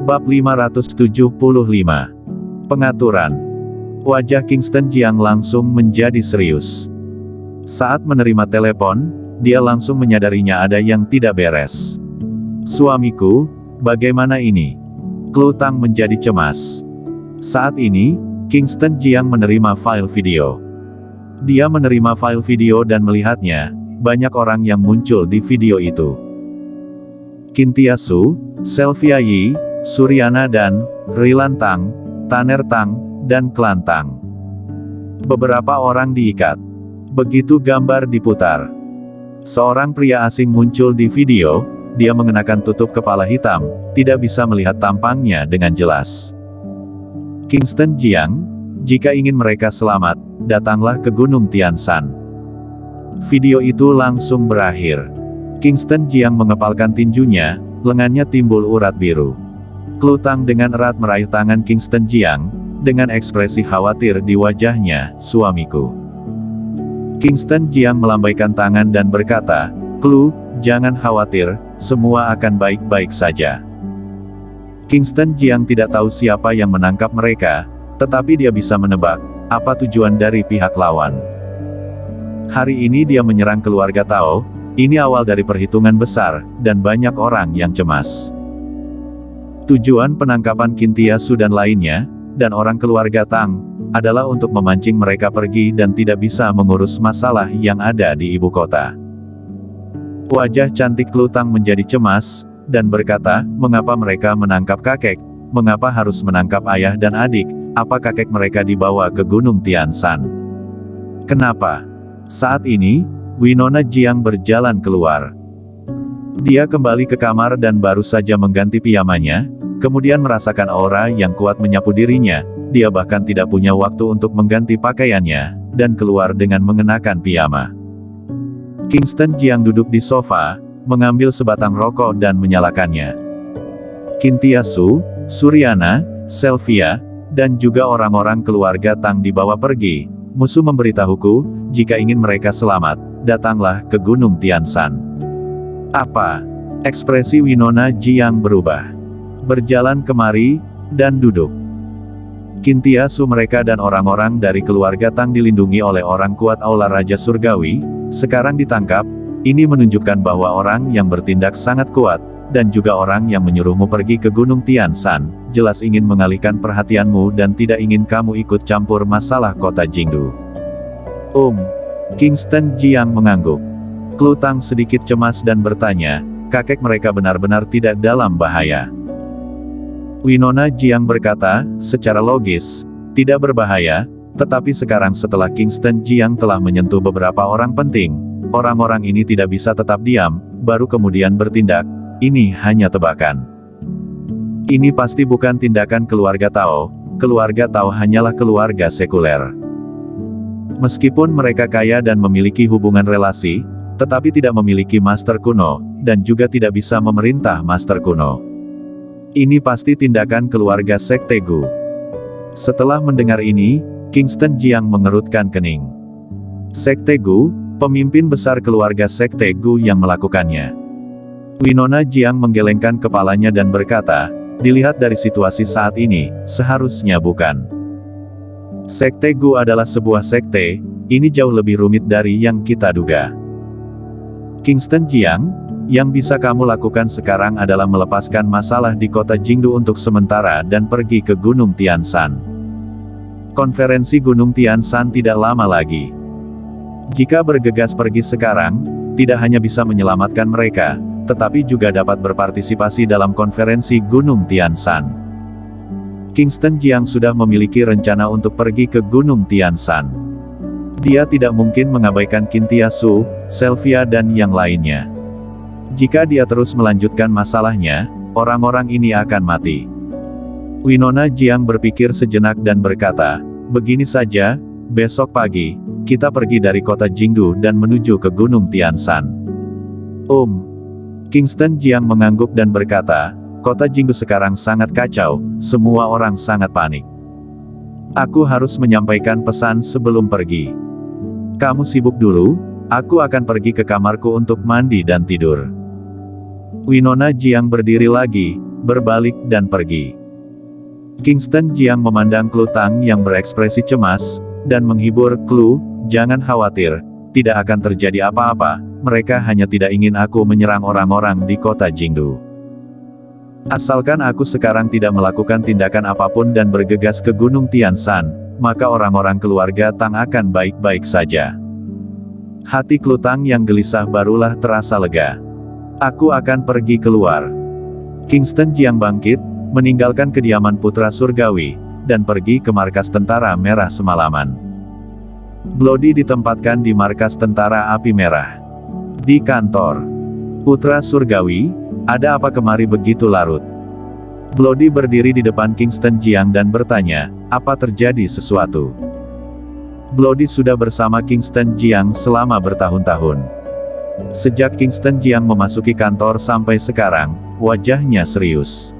Bab 575. Pengaturan. Wajah Kingston Jiang langsung menjadi serius. Saat menerima telepon, dia langsung menyadarinya ada yang tidak beres. "Suamiku, bagaimana ini?" Klu Tang menjadi cemas. Saat ini, Kingston Jiang menerima file video. Dia menerima file video dan melihatnya, banyak orang yang muncul di video itu. Qintia Su, Sylvia Yi, Suryana dan Rilan Tang, Tanner Tang, dan Klan Tang. Beberapa orang diikat. Begitu gambar diputar, seorang pria asing muncul di video. Dia mengenakan tutup kepala hitam, tidak bisa melihat tampangnya dengan jelas. Kingston Jiang, jika ingin mereka selamat, datanglah ke Gunung Tianshan. Video itu langsung berakhir. Kingston Jiang mengepalkan tinjunya, lengannya timbul urat biru. Klu Tang dengan erat meraih tangan Kingston Jiang, dengan ekspresi khawatir di wajahnya. "Suamiku." Kingston Jiang melambaikan tangan dan berkata, "Klu, jangan khawatir, semua akan baik-baik saja." Kingston Jiang tidak tahu siapa yang menangkap mereka, tetapi dia bisa menebak apa tujuan dari pihak lawan. Hari ini dia menyerang keluarga Tao. Ini awal dari perhitungan besar, dan banyak orang yang cemas. Tujuan penangkapan Qintia Su dan lainnya, dan orang keluarga Tang, adalah untuk memancing mereka pergi dan tidak bisa mengurus masalah yang ada di ibu kota. Wajah cantik Klu Tang menjadi cemas, dan berkata, "Mengapa mereka menangkap kakek? Mengapa harus menangkap ayah dan adik? Apa kakek mereka dibawa ke Gunung Tianshan? Kenapa?" Saat ini, Winona Jiang berjalan keluar. Dia kembali ke kamar dan baru saja mengganti piyamanya, kemudian merasakan aura yang kuat menyapu dirinya. Dia bahkan tidak punya waktu untuk mengganti pakaiannya, dan keluar dengan mengenakan piyama. Kingston Jiang duduk di sofa, mengambil sebatang rokok dan menyalakannya. Qintia Su, Suryana, Sylvia, dan juga orang-orang keluarga Tang dibawa pergi. "Musuh memberitahuku, jika ingin mereka selamat, datanglah ke Gunung Tianshan." "Apa?" Ekspresi Winona Jiang berubah. "Berjalan kemari, dan duduk." Qintia Su mereka dan orang-orang dari keluarga Tang dilindungi oleh orang kuat Aula Raja Surgawi, sekarang ditangkap. Ini menunjukkan bahwa orang yang bertindak sangat kuat, dan juga orang yang menyuruhmu pergi ke Gunung Tianshan, jelas ingin mengalihkan perhatianmu dan tidak ingin kamu ikut campur masalah kota Jingdu. Kingston Jiang mengangguk. Klu Tang sedikit cemas dan bertanya, "Kakek mereka benar-benar tidak dalam bahaya?" Winona Jiang berkata, "Secara logis, tidak berbahaya, tetapi sekarang setelah Kingston Jiang telah menyentuh beberapa orang penting, orang-orang ini tidak bisa tetap diam, baru kemudian bertindak. Ini hanya tebakan. Ini pasti bukan tindakan keluarga Tao. Keluarga Tao hanyalah keluarga sekuler. Meskipun mereka kaya dan memiliki hubungan relasi, tetapi tidak memiliki master kuno, dan juga tidak bisa memerintah master kuno. Ini pasti tindakan keluarga Sekte Gu." Setelah mendengar ini, Kingston Jiang mengerutkan kening. Sekte Gu, pemimpin besar keluarga Sekte Gu yang melakukannya. Winona Jiang menggelengkan kepalanya dan berkata, "Dilihat dari situasi saat ini, seharusnya bukan. Sekte Gu adalah sebuah sekte, ini jauh lebih rumit dari yang kita duga. Kingston Jiang, yang bisa kamu lakukan sekarang adalah melepaskan masalah di kota Jingdu untuk sementara dan pergi ke Gunung Tianshan. Konferensi Gunung Tianshan tidak lama lagi. Jika bergegas pergi sekarang, tidak hanya bisa menyelamatkan mereka, tetapi juga dapat berpartisipasi dalam konferensi Gunung Tianshan." Kingston Jiang sudah memiliki rencana untuk pergi ke Gunung Tianshan. Dia tidak mungkin mengabaikan Qintia Su, Sylvia dan yang lainnya. Jika dia terus melanjutkan masalahnya, orang-orang ini akan mati. Winona Jiang berpikir sejenak dan berkata, "Begini saja, besok pagi, kita pergi dari kota Jingdu dan menuju ke Gunung Tianshan." Kingston Jiang mengangguk dan berkata, "Kota Jingdu sekarang sangat kacau, semua orang sangat panik. Aku harus menyampaikan pesan sebelum pergi. Kamu sibuk dulu, aku akan pergi ke kamarku untuk mandi dan tidur." Winona Jiang berdiri lagi, berbalik dan pergi. Kingston Jiang memandang Klu Tang yang berekspresi cemas, dan menghibur. Klu, jangan khawatir, tidak akan terjadi apa-apa, mereka hanya tidak ingin aku menyerang orang-orang di kota Jingdu. Asalkan aku sekarang tidak melakukan tindakan apapun dan bergegas ke Gunung Tianshan, maka orang-orang keluarga Tang akan baik-baik saja. Hati Klu Tang yang gelisah barulah terasa lega. Aku akan pergi keluar. Kingston Jiang bangkit, meninggalkan kediaman putra surgawi, dan pergi ke markas tentara merah semalaman. Bloody ditempatkan di markas tentara api merah. Di kantor. Putra surgawi, ada apa kemari begitu larut? Bloody berdiri di depan Kingston Jiang dan bertanya, apa terjadi sesuatu? Bloody sudah bersama Kingston Jiang selama bertahun-tahun. Sejak Kingston Jiang memasuki kantor sampai sekarang, wajahnya serius.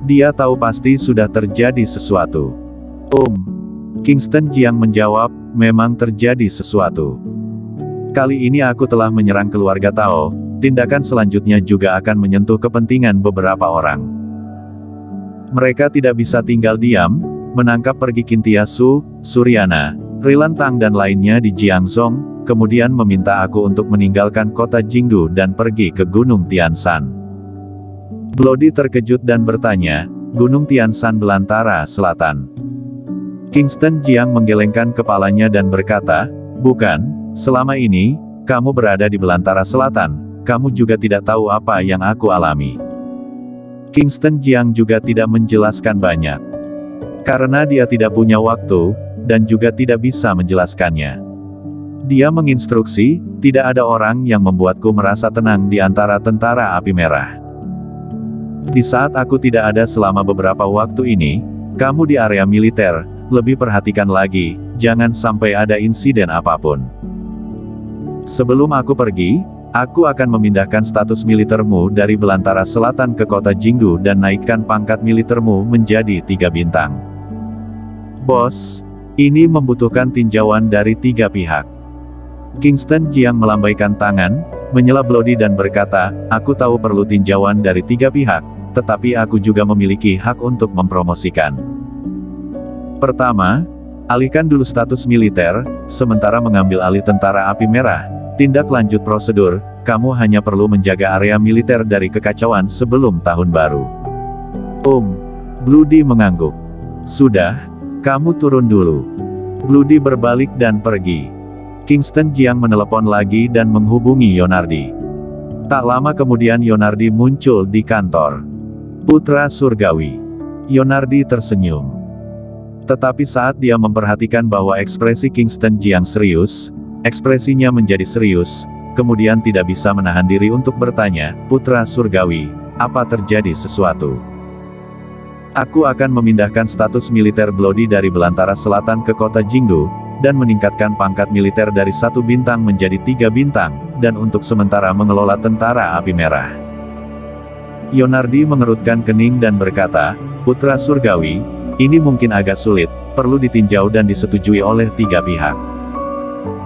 Dia tahu pasti sudah terjadi sesuatu. Kingston Jiang menjawab, memang terjadi sesuatu. Kali ini aku telah menyerang keluarga Tao, tindakan selanjutnya juga akan menyentuh kepentingan beberapa orang. Mereka tidak bisa tinggal diam, menangkap pergi Kintiasu, Suryana, Rilan Tang dan lainnya di Jiangzhong, kemudian meminta aku untuk meninggalkan kota Jingdu dan pergi ke Gunung Tianshan. Bloody terkejut dan bertanya, Gunung Tianshan belantara selatan. Kingston Jiang menggelengkan kepalanya dan berkata, bukan, selama ini, kamu berada di belantara selatan, kamu juga tidak tahu apa yang aku alami. Kingston Jiang juga tidak menjelaskan banyak. Karena dia tidak punya waktu, dan juga tidak bisa menjelaskannya. Dia menginstruksi, tidak ada orang yang membuatku merasa tenang di antara tentara api merah. Di saat aku tidak ada selama beberapa waktu ini, kamu di area militer, lebih perhatikan lagi, jangan sampai ada insiden apapun. Sebelum aku pergi, aku akan memindahkan status militermu dari belantara selatan ke kota Jingdu dan naikkan pangkat militermu menjadi 3 bintang. Bos, ini membutuhkan tinjauan dari 3 pihak. Kingston Jiang melambaikan tangan, menyela Bloody dan berkata, aku tahu perlu tinjauan dari 3 pihak, tetapi aku juga memiliki hak untuk mempromosikan. Pertama, alihkan dulu status militer, sementara mengambil alih tentara api merah. Tindak lanjut prosedur, kamu hanya perlu menjaga area militer dari kekacauan sebelum tahun baru. Bloody mengangguk. Sudah, kamu turun dulu. Bloody berbalik dan pergi. Kingston Jiang menelepon lagi dan menghubungi Yonardi. Tak lama kemudian Yonardi muncul di kantor. Putra surgawi. Yonardi tersenyum. Tetapi saat dia memperhatikan bahwa ekspresi Kingston Jiang serius, ekspresinya menjadi serius, kemudian tidak bisa menahan diri untuk bertanya, Putra surgawi, apa terjadi sesuatu? Aku akan memindahkan status militer Bloody dari belantara selatan ke kota Jingdu, dan meningkatkan pangkat militer dari 1 bintang menjadi 3 bintang, dan untuk sementara mengelola tentara api merah. Yonardi mengerutkan kening dan berkata, Putra surgawi, ini mungkin agak sulit, perlu ditinjau dan disetujui oleh 3 pihak.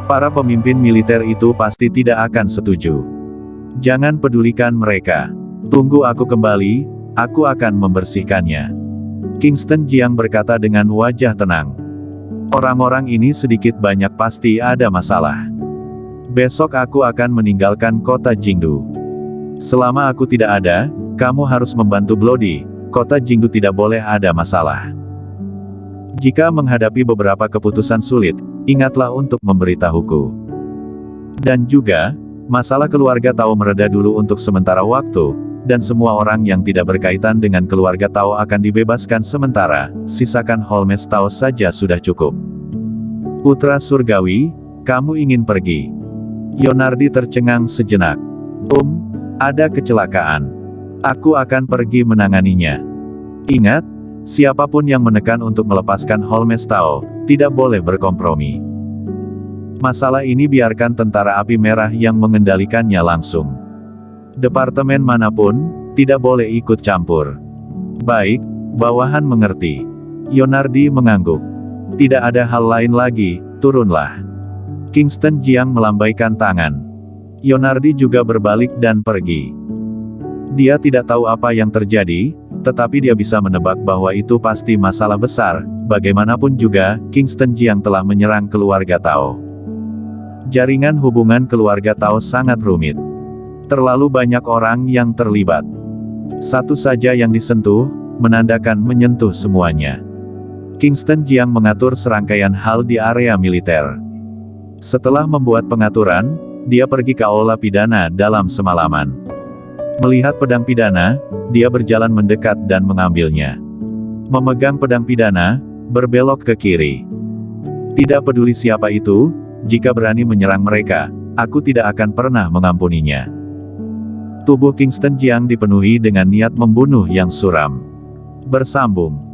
Para pemimpin militer itu pasti tidak akan setuju. Jangan pedulikan mereka. Tunggu aku kembali, aku akan membersihkannya. Kingston Jiang berkata dengan wajah tenang. Orang-orang ini sedikit banyak pasti ada masalah. Besok aku akan meninggalkan kota Jingdu. Selama aku tidak ada, kamu harus membantu Bloody, kota Jingdu tidak boleh ada masalah. Jika menghadapi beberapa keputusan sulit, ingatlah untuk memberitahuku. Dan juga, masalah keluarga Tao mereda dulu untuk sementara waktu, dan semua orang yang tidak berkaitan dengan keluarga Tao akan dibebaskan sementara, sisakan Holmes Tao saja sudah cukup. Putra surgawi, kamu ingin pergi? Yonardi tercengang sejenak. Ada kecelakaan. Aku akan pergi menanganinya. Ingat, siapapun yang menekan untuk melepaskan Holmes Tao, tidak boleh berkompromi. Masalah ini biarkan tentara api merah yang mengendalikannya langsung. Departemen manapun, tidak boleh ikut campur. Baik, bawahan mengerti. Yonardi mengangguk. Tidak ada hal lain lagi, turunlah. Kingston Jiang melambaikan tangan. Yonardi juga berbalik dan pergi. Dia tidak tahu apa yang terjadi, Tetapi dia bisa menebak bahwa itu pasti masalah besar. Bagaimanapun juga, Kingston Jiang telah menyerang keluarga Tao. Jaringan hubungan keluarga Tao sangat rumit. Terlalu banyak orang yang terlibat. Satu saja yang disentuh, menandakan menyentuh semuanya. Kingston Jiang mengatur serangkaian hal di area militer. Setelah membuat pengaturan, dia pergi ke aula pidana dalam semalaman. Melihat pedang pidana, dia berjalan mendekat dan mengambilnya. Memegang pedang pidana, berbelok ke kiri. Tidak peduli siapa itu, jika berani menyerang mereka, aku tidak akan pernah mengampuninya. Tubuh Kingston Jiang dipenuhi dengan niat membunuh yang suram. Bersambung.